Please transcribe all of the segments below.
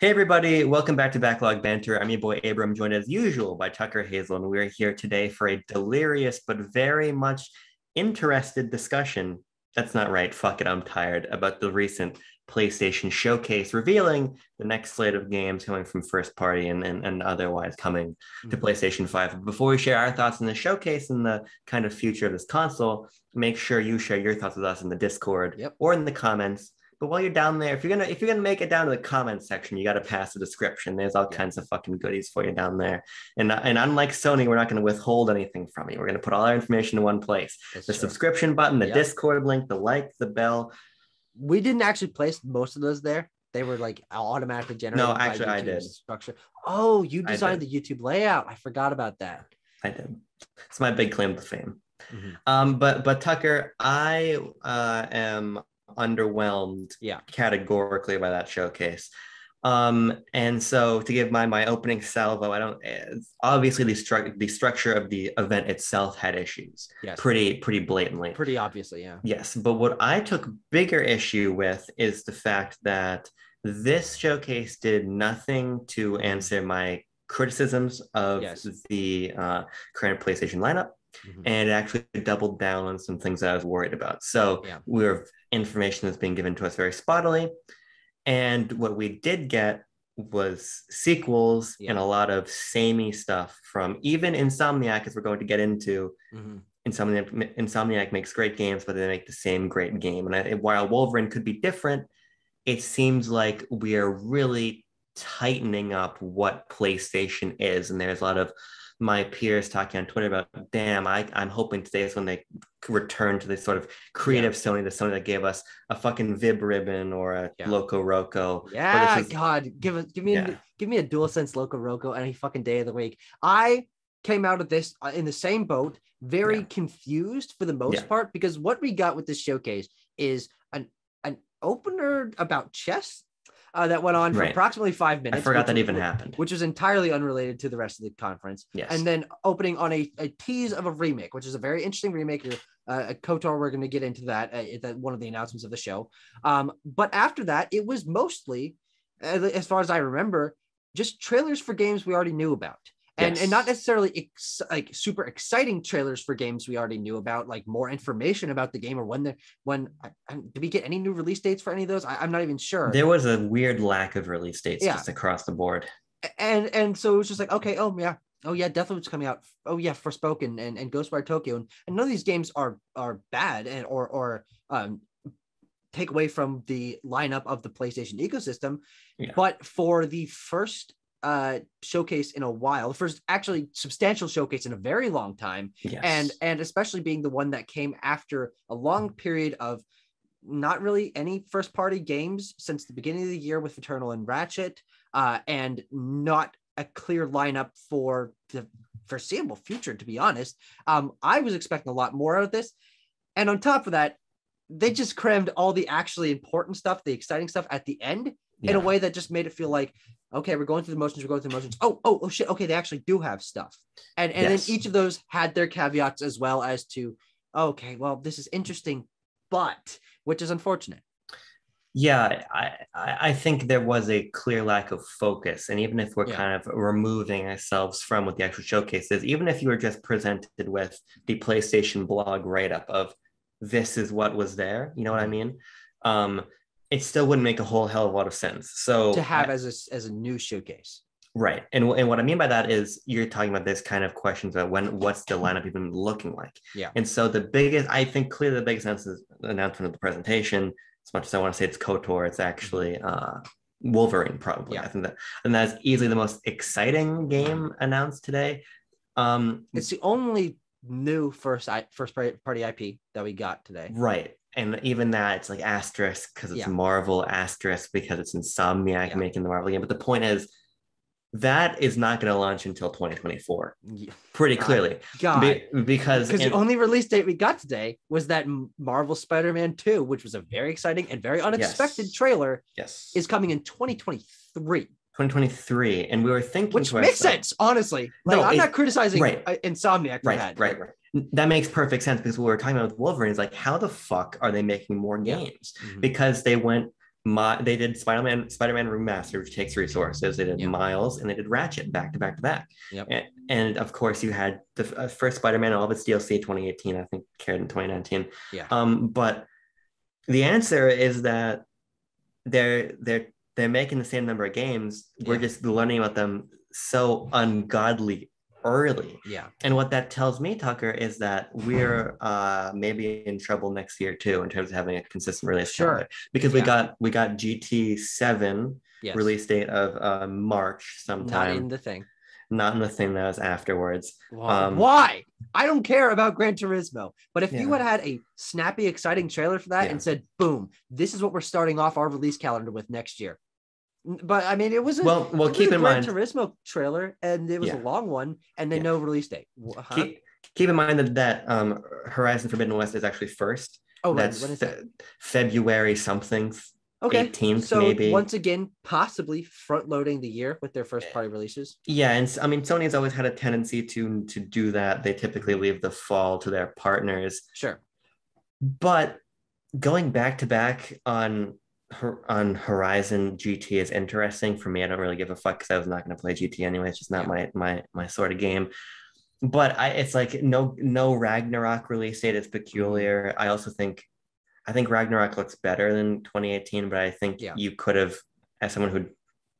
Hey everybody, welcome back to Backlog Banter. I'm your boy Abram, joined as usual by Tucker Hazel, and we're here today for a delirious but very much interested discussion. That's not right. Fuck it, I'm tired. About the recent PlayStation showcase revealing the next slate of games coming from first party and otherwise coming to Mhm. PlayStation 5. But before we share our thoughts on the showcase and the kind of future of this console, make sure you share your thoughts with us in the Discord Yep. or in the comments. But while you're down there, if you're gonna make it down to the comments section, you got to pass the description. There's all Yeah. kinds of fucking goodies for you down there. And unlike Sony, we're not going to withhold anything from you. We're going to put all our information in one place: That's the true. subscription button, the Yep. Discord link, the like, the bell. We didn't actually place most of those there. They were like automatically No, generated by actually, I YouTube's did. structure. Oh, you I designed did. the YouTube layout. I forgot about that. I did. It's my big claim to fame. Mhm. But Tucker, I am underwhelmed Yeah. categorically by that showcase. And so to give my opening salvo, I don't obviously the structure of the event itself had issues Yes. pretty blatantly. Pretty obviously. Yeah. Yes, but what I took bigger issue with is the fact that this showcase did nothing to answer my criticisms of Yes. the current PlayStation lineup, Mhm. and it actually doubled down on some things that I was worried about. So Yeah. we're information that's being given to us very spottily, and what we did get was sequels Yeah. and a lot of samey stuff from even Insomniac, as we're going to get into. Mhm. Insomniac makes great games, but they make the same great game. While Wolverine could be different, it seems like we are really tightening up what PlayStation is. And there's a lot of my peers talking on Twitter about, damn, I'm hoping today is when they return to this sort of Yeah. creative Sony, the Sony that gave us a fucking Vib ribbon or a Yeah. Loco Roco, or this Yeah. is, God, yeah, give me a DualSense Loco Roco any fucking day of the week. I came out of this in the same boat, very yeah, confused for the yeah, most part, because what we got with this showcase is an opener about chess that went on for right. approximately five I minutes, forgot that even happened. which was entirely unrelated to the rest of the conference, Yes. and then opening on a tease of a remake, which is a very interesting remake. KOTOR, we're going to get into that at one of the announcements of the show. But after that, it was mostly, as far as I remember, just trailers for games we already knew about. And not Yes. necessarily like super exciting trailers for games we already knew about, like more information about the game or when did we get any new release dates for any of those? I'm not even sure. There was a weird lack of release dates Yeah, just across the board. and so it was just like, okay, oh yeah, Deathloop's coming out. Oh yeah, Forspoken and Ghostwire Tokyo, and none of these games are bad and or take away from the lineup of the PlayStation ecosystem. Yeah. But for the first showcase in a while, the first actually substantial showcase in a very long time, Yes. and especially being the one that came after a long period of not really any first party games since the beginning of the year with Eternal and Ratchet, and not a clear lineup for the foreseeable future, to be honest. I was expecting a lot more out of this. And on top of that, they just crammed all the actually important stuff, the exciting stuff at the end in a Yeah. way that just made it feel like, okay, we're going through the motions, we're going through the motions. Oh shit. Okay, they actually do have stuff. And then Yes. each of those had their caveats as well as to, okay, well, this is interesting, but which is unfortunate. Yeah, I think there was a clear lack of focus. And even if we're Yeah. kind of removing ourselves from what the actual showcase is, even if you were just presented with the PlayStation blog write-up of this is what was there, you know what I Mhm. mean? Um, it still wouldn't make a whole hell of a lot of sense. To So have as a new showcase. right. And what I mean by that is you're talking about this kind of questions about what's the lineup even looking like? Yeah. And so the biggest, I think clearly the biggest announcement of the presentation, as much as I want to say it's KOTOR, it's actually Wolverine, probably. Yeah. And that's easily the most exciting game announced today. It's the only new first party IP that we got today. Right. And even that, it's like asterisk because it's Yeah. Marvel, asterisk because it's Insomniac Yeah. making the Marvel game. But the point is, that is not going to launch until 2024 Yeah. pretty clearly. God. Because Because the only release date we got today was that Marvel Spider-Man 2, which was a very exciting and very unexpected yes, trailer, yes, is coming in 2023. 2023, and we were thinking Which to makes ourselves, sense, honestly. Like, no, I'm not criticizing right, Insomniac for that. right. That makes perfect sense because what we were talking about with Wolverine is like, how the fuck are they making more Yeah. games? Mhm. Because they went They did Spider-Man Remastered, which takes resources. They did Yeah. Miles, and they did Ratchet back to back to back. Yep. And of course, you had the first Spider-Man, all of its DLC 2018, I think, carried in 2019. Yeah. But the answer is that they're making the same number of games. We're just learning about them so ungodly early. Yeah. And what that tells me, Tucker, is that we're maybe in trouble next year too, in terms of having a consistent release calendar. Because we got GT7 release date of March sometime. Not in the thing. Not in the thing that was afterwards. Why? I don't care about Gran Turismo. But if you had a snappy, exciting trailer for that and said, boom, this is what we're starting off our release calendar with next year. But I mean, it was a keep in mind Gran Turismo trailer, and it was a long one, and then no release date. Keep in mind that Horizon Forbidden West is actually first. Oh, that's when is that? February something. Okay, 18th, so maybe. Once again, possibly front loading the year with their first party releases. Yeah, and I mean, Sony's always had a tendency to do that. They typically leave the fall to their partners. Sure, but going back to back on Horizon GT is interesting for me. I don't really give a fuck because I was not going to play GT anyway. It's just not my sort of game. But it's like no Ragnarok release date is peculiar. I think Ragnarok looks better than 2018, but I think you could have, as someone who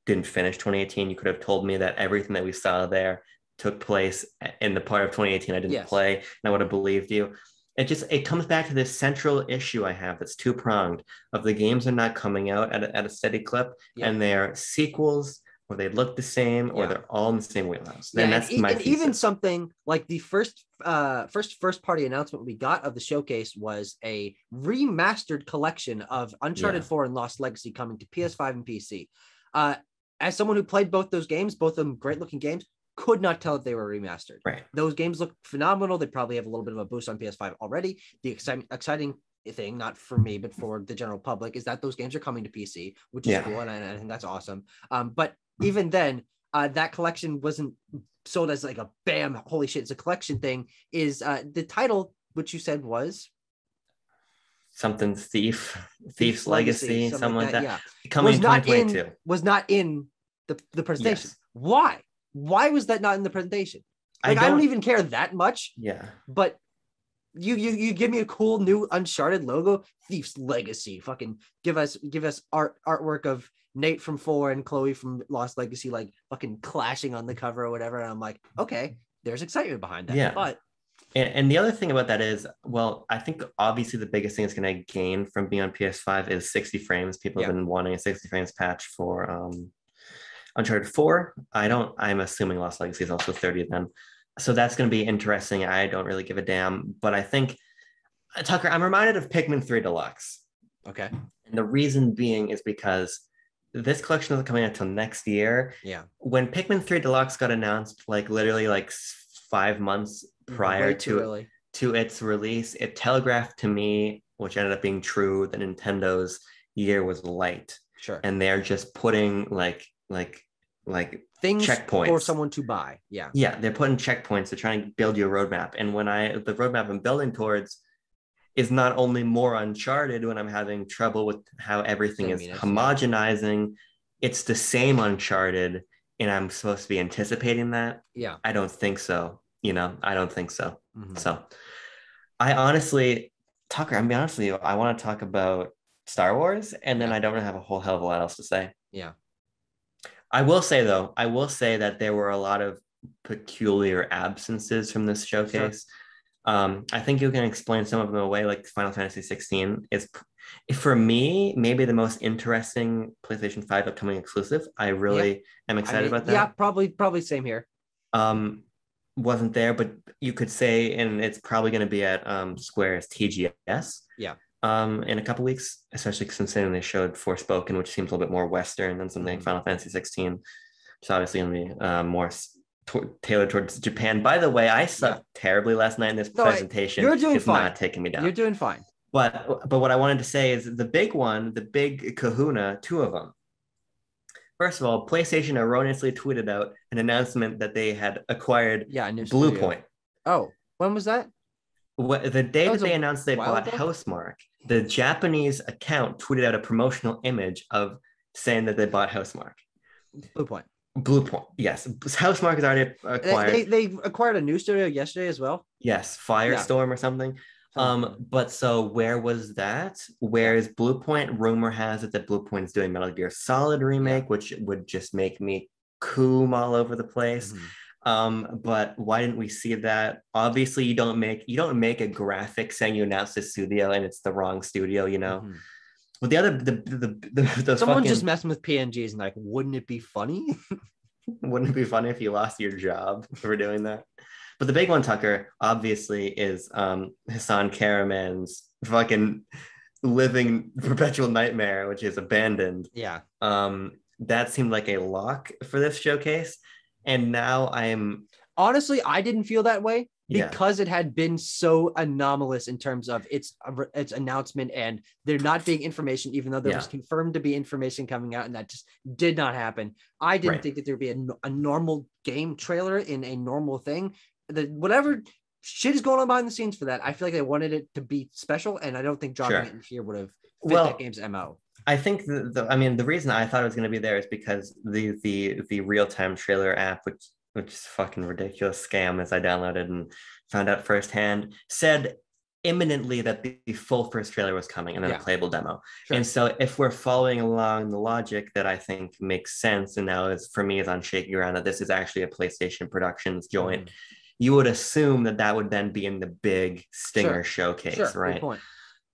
didn't finish 2018, you could have told me that everything that we saw there took place in the part of 2018 I didn't play, and I would have believed you. It comes back to this central issue I have that's two-pronged of the games are not coming out at a steady clip, and they're sequels, or they look the same, or they're all in the same wheelhouse. Then that's my thesis. Even something like the first party announcement we got of the showcase was a remastered collection of Uncharted 4 and Lost Legacy coming to PS5 and PC. As someone who played both those games, both of them great looking games, could not tell if they were remastered. Right. Those games look phenomenal. They probably have a little bit of a boost on PS5 already. The exciting thing, not for me, but for the general public, is that those games are coming to PC, which is cool, and I think that's awesome. But even then, that collection wasn't sold as like a bam, holy shit, it's a collection thing. Is the title, which you said was something Thief's Legacy, something like that. Yeah, coming in 2022. Was not in the presentation. Yes. Why? Why was that not in the presentation? Like, I don't even care that much. Yeah. But you give me a cool new Uncharted logo, Thief's Legacy. Fucking give us artwork of Nate from 4 and Chloe from Lost Legacy, like fucking clashing on the cover or whatever. And I'm like, okay, there's excitement behind that. Yeah. But and the other thing about that is, well, I think obviously the biggest thing it's going to gain from being on PS5 is 60 frames. People have been wanting a 60 frames patch for Uncharted 4. I'm assuming Lost Legacy is also 30 then. So that's going to be interesting. I don't really give a damn. But I think, Tucker, I'm reminded of Pikmin 3 Deluxe. Okay. And the reason being is because this collection isn't coming out until next year. Yeah. When Pikmin 3 Deluxe got announced, like literally like 5 months prior to its release, it telegraphed to me, which ended up being true, that Nintendo's year was light. Sure. And they're just putting like things checkpoints for someone to buy. Yeah. Yeah, they're putting checkpoints. They're trying to build you a roadmap. And the roadmap I'm building towards is not only more Uncharted when I'm having trouble with how everything is homogenizing, it's the same Uncharted, and I'm supposed to be anticipating that. Yeah. I don't think so. I don't think so. Mm-hmm. So I honestly, Tucker, I'm being honest with you, I want to talk about Star Wars, and then I don't really have a whole hell of a lot else to say. Yeah. I will say that there were a lot of peculiar absences from this showcase. Sure. I think you can explain some of them away, like Final Fantasy 16 is, for me, maybe the most interesting PlayStation 5 upcoming exclusive. I really am excited about that. Yeah, probably same here. Wasn't there, but you could say, and it's probably going to be at Square's TGS. Yeah. In a couple weeks, especially considering they showed Forspoken, which seems a little bit more Western than something like Final Fantasy 16. It's obviously going to be more tailored towards Japan. By the way, I sucked terribly last night in this presentation. You're doing fine. Not taking me down. You're doing fine. But what I wanted to say is the big one, the big kahuna, two of them. First of all, PlayStation erroneously tweeted out an announcement that they had acquired Blue Point. Oh, when was that? The day That that was they a announced they while bought ago. Housemark, the Japanese account tweeted out a promotional image of saying that they bought Housemark. Blue Point. Blue Point, yes. Housemark is already acquired. They acquired a new studio yesterday as well. Yes, Yeah, Firestorm or something. something. But so where was that? Yeah, Where is Blue Point? Rumor has it that Blue Point is doing Metal Gear Solid yeah. remake, which would just make me coom all over the place. Mhm. But why didn't we see that? Obviously, you don't make a graphic saying you announced a studio and it's the wrong studio, you know. Mhm. But the other the Someone's just fucking messing with PNGs and like, wouldn't it be funny? wouldn't it be funny if you lost your job for doing that? But the big one, Tucker, obviously, is Hassan Karaman's fucking living perpetual nightmare, which is abandoned. Yeah. That seemed like a lock for this showcase. And now Honestly, I didn't feel that way yeah, because it had been so anomalous in terms of its announcement and there not being information, even though there was yeah, confirmed to be information coming out, and that just did not happen. I didn't right. think that there'd be a normal game trailer in a normal thing. Whatever shit is going on behind the scenes for that, I feel like they wanted it to be special, and I don't think dropping Sure. it in here would have fit that Well, game's MO. I think I mean the reason I thought it was going to be there is because the real time trailer app, which is fucking ridiculous scam, as I downloaded and found out firsthand, said imminently that the full first trailer was coming and then Yeah, a playable demo. sure. And so if we're following along the logic that I think makes sense, and now is for me is on shaky ground that this is actually a PlayStation Productions joint, you would assume that that would then be in the big stinger Sure. showcase, Sure. Good right? point.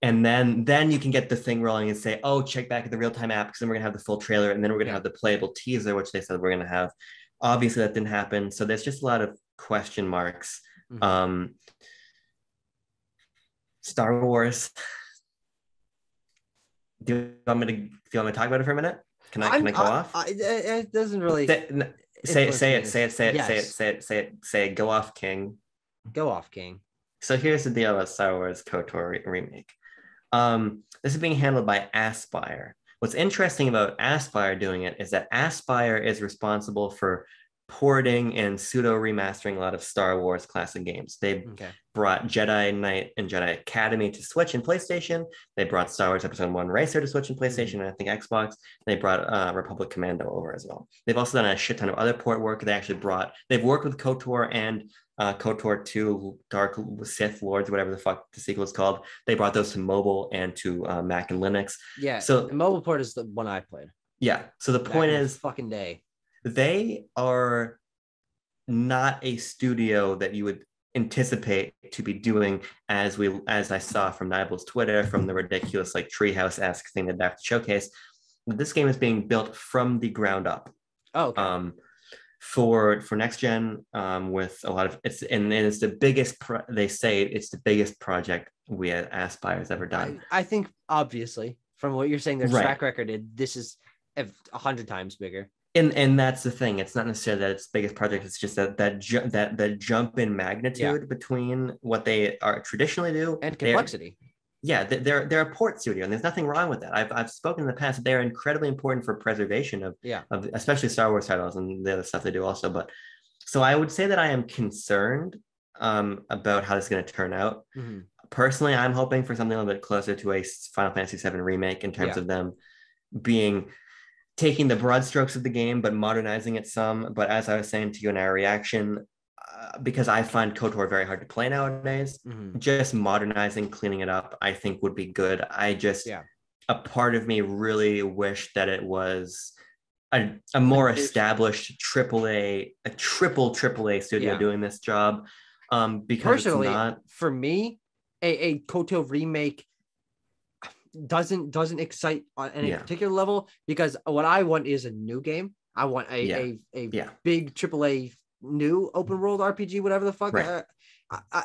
And then you can get the thing rolling and say, oh, check back at the real-time app because then we're gonna have the full trailer and then we're gonna Yeah. have the playable teaser, which they said we're gonna have. Obviously, that didn't happen. So there's just a lot of question marks. Mhm. Um, Star Wars. Do you want me to talk about it for a minute? Can I go off? It doesn't really Say influence say me. it, say it, say it, say it, Yes. say it, say it, say it, go off, King. Go off, King. So here's the deal about Star Wars KOTOR remake. This is being handled by Aspire. What's interesting about Aspire doing it is that Aspire is responsible for porting and pseudo remastering a lot of Star Wars classic games. They Okay. brought Jedi Knight and Jedi Academy to Switch and PlayStation. They brought Star Wars Episode 1 Racer to Switch and PlayStation, and I think Xbox. They brought Republic Commando over as well. They've also done a shit ton of other port work. They've worked with KOTOR and KOTOR 2, Dark Sith Lords, whatever the fuck the sequel is called. They brought those to mobile and to Mac and Linux. Yeah. So The mobile port is the one I played. yeah. So the Back point in the is, fucking day. they are not a studio that you would anticipate to be doing as I saw from Nibal's Twitter, from the ridiculous like treehouse-esque thing that they have to showcase. This game is being built from the ground up. Oh, okay. For next gen, with a lot of it's the biggest they say it's the biggest project we at Aspire has ever done. I think obviously from what you're saying, their Right. track record, this is 100 times bigger. And that's the thing. It's not necessarily that it's the biggest project. It's just that jump in magnitude between what they are traditionally do And complexity. They're a port studio, and there's nothing wrong with that. I've spoken in the past that they're incredibly important for preservation of especially Star Wars titles and the other stuff they do also. But so I would say that I am concerned about how this is going to turn out. Mhm. Personally, I'm hoping for something a little bit closer to a Final Fantasy VII remake in terms of them taking the broad strokes of the game but modernizing it some. But as I was saying to you in our reaction, because I find KOTOR very hard to play nowadays, just modernizing, cleaning it up, I think would be good. A part of me really wished that it was a more established triple A studio doing this job. Because personally, it's not for me, a KOTOR remake doesn't excite on any particular level, because what I want is a new game. I want a big AAA new open world RPG, whatever the fuck. Right.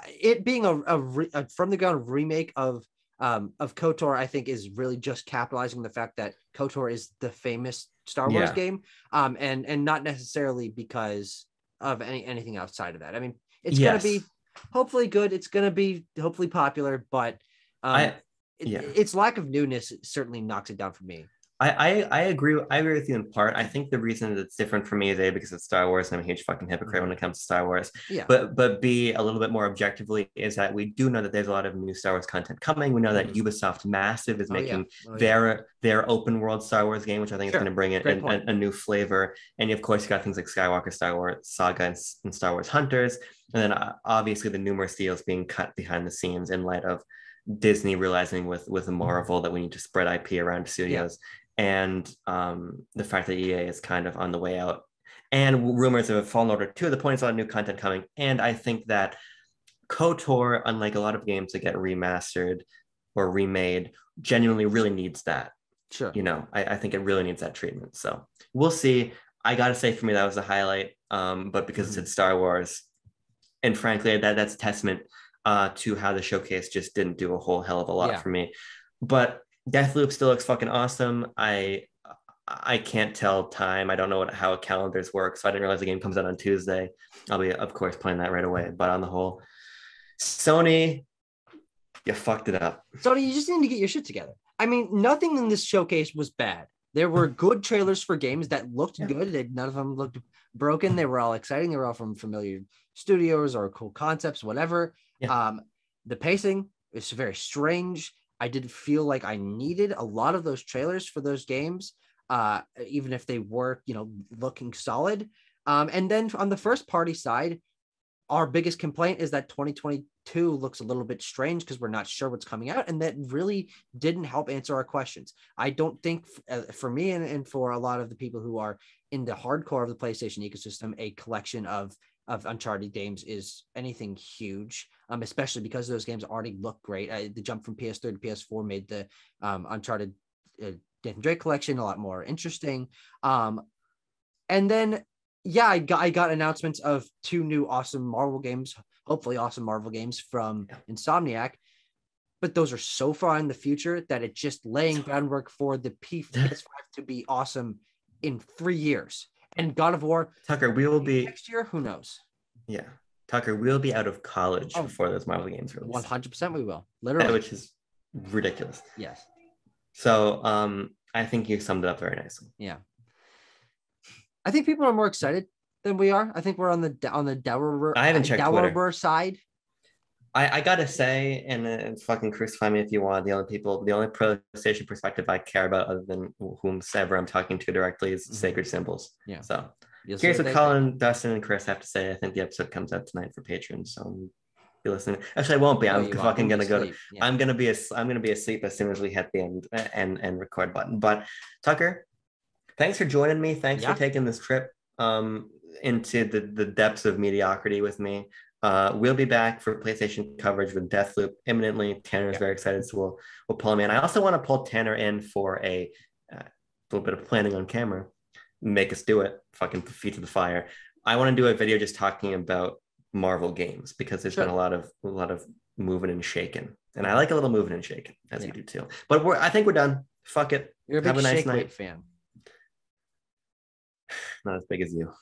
It being a from the ground remake of KOTOR, I think is really just capitalizing the fact that KOTOR is the famous Star Wars game, and not necessarily because of anything outside of that. I mean, it's gonna be hopefully good. It's gonna be hopefully popular, but its lack of newness certainly knocks it down for me. I agree. I agree with you in part. I think the reason that it's different for me is A, because it's Star Wars, and I'm a huge fucking hypocrite when it comes to Star Wars. Yeah. But B, a little bit more objectively, is that we do know that there's a lot of new Star Wars content coming. We know that Ubisoft Massive is making their open world Star Wars game, which I think is going to bring in a new flavor. And of course, you got things like Skywalker, Star Wars Saga, and Star Wars Hunters, and then obviously the numerous deals being cut behind the scenes in light of Disney realizing with Marvel that we need to spread IP around studios. And the fact that EA is kind of on the way out, and rumors of a Fallen Order 2. The point is a lot of new content coming, and I think that KOTOR, unlike a lot of games that get remastered or remade, genuinely really needs that. Sure. You know, I think it really needs that treatment. So we'll see. I gotta say, for me, that was a highlight. But because it's Star Wars, and frankly, that's a testament to how the showcase just didn't do a whole hell of a lot for me. But Deathloop still looks fucking awesome. I can't tell time. I don't know how calendars work, so I didn't realize the game comes out on Tuesday. I'll be, of course, playing that right away. But on the whole, Sony, you fucked it up. Sony, you just need to get your shit together. I mean, nothing in this showcase was bad. There were good trailers for games that looked good. None of them looked broken. They were all exciting. They were all from familiar studios or cool concepts, whatever. The pacing is very strange. I didn't feel like I needed a lot of those trailers for those games, even if they were, looking solid. And then on the first party side, our biggest complaint is that 2022 looks a little bit strange because we're not sure what's coming out, and that really didn't help answer our questions. I don't think for me and for a lot of the people who are in the hardcore of the PlayStation ecosystem, a collection of Uncharted games is anything huge, especially because those games already look great. The jump from PS3 to PS4 made the Uncharted Nathan Drake collection a lot more interesting. And then, I got announcements of 2 new awesome Marvel games, hopefully awesome Marvel games from Insomniac. But those are so far in the future that it's just laying groundwork for the PS5 to be awesome in 3 years. And God of War, Tucker, we will be next year. Who knows? Yeah, Tucker, we'll be out of college before those Marvel games release. 100% we will, literally, which is ridiculous. Yes. So, I think you summed it up very nicely. Yeah. I think people are more excited than we are. I think we're on the dour. I haven't checked Twitter side. I gotta say, and fucking crucify me if you want, the only PlayStation perspective I care about, other than whomsoever I'm talking to directly, is Sacred Symbols. Yeah. So here's what Colin, Dustin, and Chris have to say. I think the episode comes out tonight for patrons, so be listening. Actually, I won't be. I'm fucking gonna go. I'm gonna be asleep as soon as we hit the end and record button. But Tucker, thanks for joining me. Thanks for taking this trip into the depths of mediocrity with me. We'll be back for PlayStation coverage with Deathloop imminently. Tanner's very excited, so we'll pull him in. I also want to pull Tanner in for a little bit of planning on camera. Make us do it. Fucking feet to the fire. I want to do a video just talking about Marvel games, because there's been a lot of moving and shaking, and I like a little moving and shaking, as you do too. But I think we're done. Fuck it. You're a big Have a nice night fan. Not as big as you.